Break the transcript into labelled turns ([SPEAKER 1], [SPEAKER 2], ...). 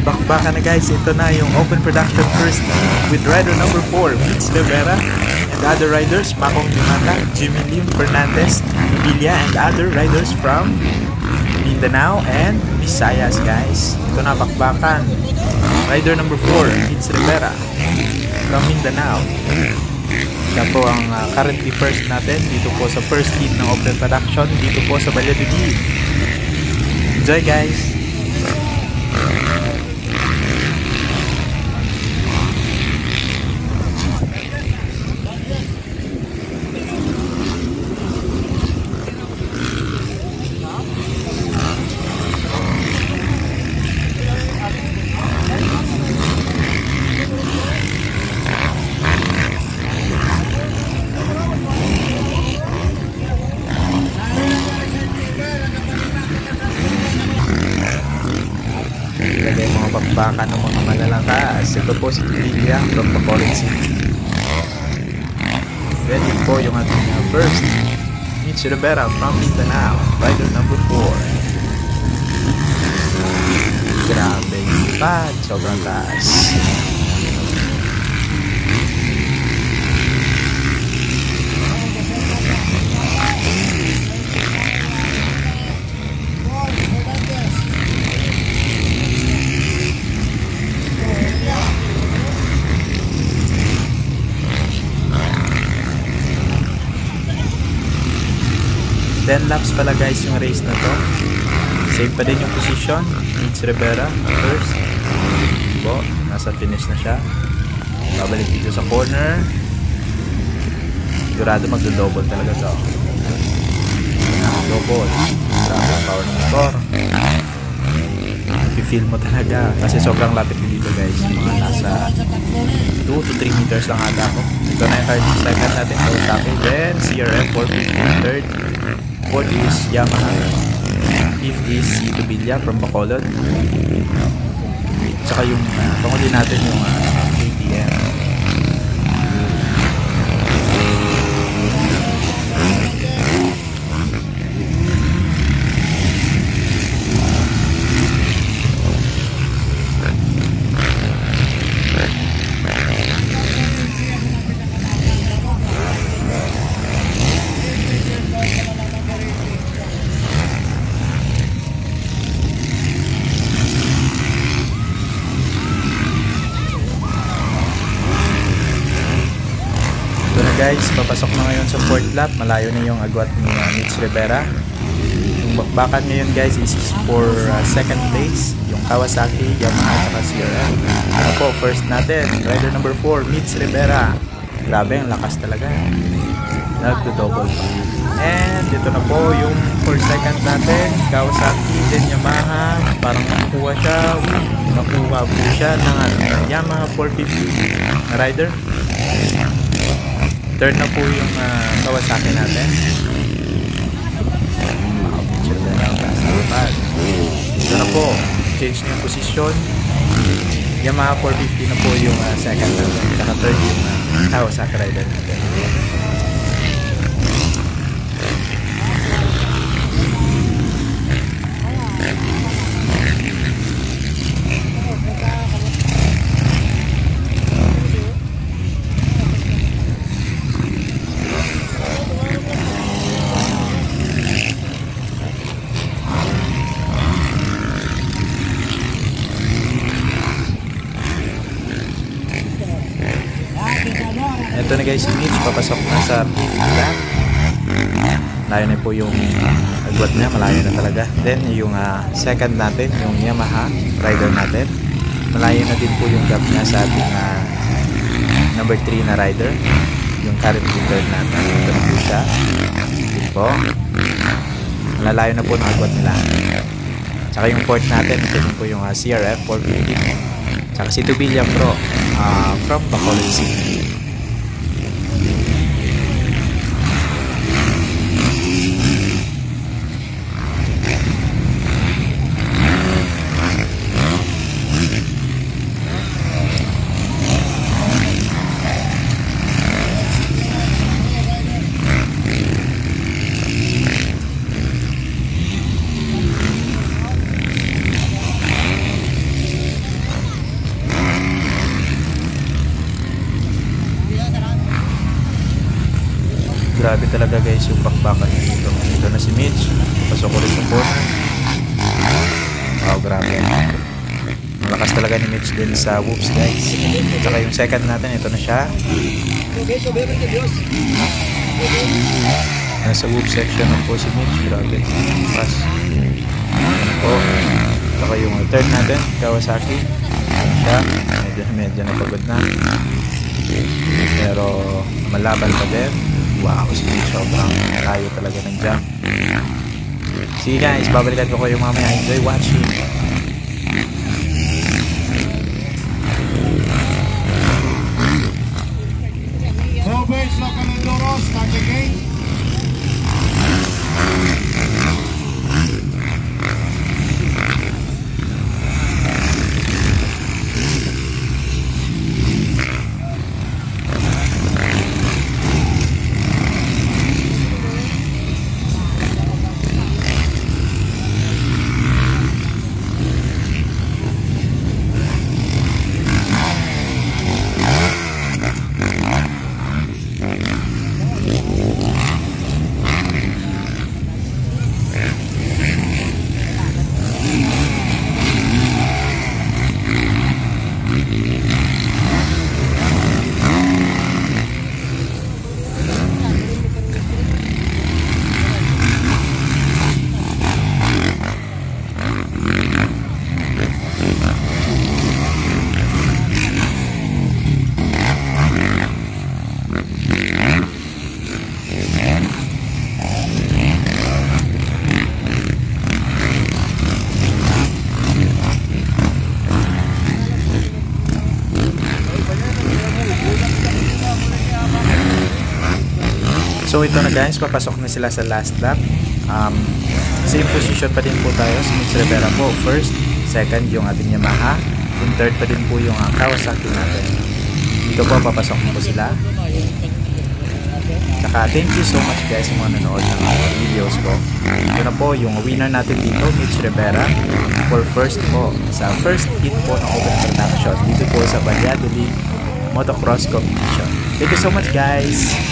[SPEAKER 1] Bakbakan na guys, ito na yung open production first with rider number 4, Mitch Rivera, and other riders, Makong Dimata, Jimmy Lim Fernandez, Villa, and other riders from Mindanao and Visayas guys. Ito na bakbakan. Rider number 4, Mitch Rivera from Mindanao. Ito po ang currently first natin dito po sa first team ng open production dito po sa Valladolid. Enjoy guys! Ilagay mga bakbakan ng mga malalakas. Ito po si Villa from Bacolod City. Ready po yung ating first Mitch Rivera from Mindanao, rider number 4. Grabe yung pad, sobrang taas. Ten laps pala guys yung race na to. Save pa din yung position. Mitch Rivera first. Po, nasa finish na siya. Babalik dito sa corner. Sigurado magdo-double talaga to. Double. Grabe ang power ng motor. I-feel mo talaga. Kasi sobrang lapit dito guys. Mga nasa 2 to 3 meters lang ata ako. Ito na yung 30 second natin. Kawasaki. Then CRF 450 third. Fourth is Yamaha. Fifth is Cito Villa from Bacolod. Tsaka yung panguli natin yung KTM. Guys, papasok na ngayon sa 4th lap. Malayo na yung agwat ni Mitch Rivera. Yung bakbakan ngayon guys is for 2nd place. Yung Kawasaki, Yamaha, at CRF. Ano po, first natin, rider number 4, Mitch Rivera. Grabe, ang lakas talaga. Nagdo-double pa. And ito na po yung for 2nd natin, Kawasaki, then Yamaha. Parang nakuha siya. Nakuha po siya ng Yamaha 450 na rider. Third na po yung Kawasaki natin. Ito na po, change yung position. Yamaha 450 na po yung second natin. Saka third yung Kawasaki rider natin. Ito na guys, si Mitch papasok na sa 5th lap. Malayo na po yung agwat niya, malayo na talaga. Then yung second natin, yung Yamaha rider natin, malayo na din po yung gap niya sa ating number 3 na rider, yung current third natin. Ito na po siya. Ito po, malalayo na po ng agwat nila. Tsaka yung fourth natin, ito po yung CRF 450. Tsaka Cito Villa Pro from Bacolod City. Grabe talaga guys yung bakbakan dito. Ito na si Mitch. Pasok ko rin sa corner. Wow, grabe. Malakas talaga ni Mitch din sa whoops guys. At saka yung second natin, ito na siya. Nasa whoop section na po si Mitch. Grabe. Pass. Ayan po. At saka yung third natin, Kawasaki. Ayan siya. Medyo napagod na. Pero malaban pa din. Wow, si Mitch sobrang layo talaga ng jump. See guys, babalikan ko kayo mamaya. Enjoy watching.
[SPEAKER 2] Robert Localendoro, start again.
[SPEAKER 1] So ito na guys, papasok na sila sa last lap. Same position pa din po tayo. Si Mitch Rivera po first, second yung ating Yamaha, yung third pa din po yung Kawasaki natin. Dito po papasok na po sila. Saka thank you so much guys sa mga nanood ng videos ko. Ito na po yung winner natin dito, Mitch Rivera, for first po sa first hit po ng Open Production dito po sa Valladolid Motocross Competition. Thank you so much guys.